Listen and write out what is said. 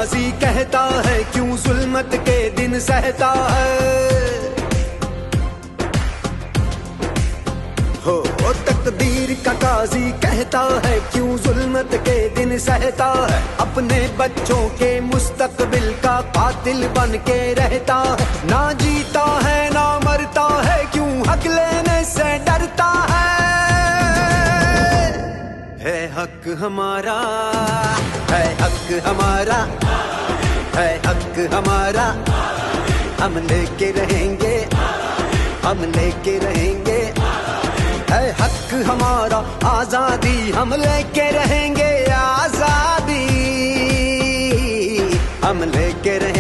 काजी कहता है क्यों जुल्मत के दिन सहता है। हो तकदीर का काजी कहता है क्यों जुल्मत के दिन सहता है। अपने बच्चों के मुस्तकबिल का कातिल बन के रहता है। ना जीता है ना मरता है क्यों हक लेने से डरता है हक हमारा, है हक हमारा, है हक हमारा। हम लेके रहेंगे, हम लेके रहेंगे। है हक हमारा आजादी, हम लेके रहेंगे आजादी, हम लेके रहेंगे।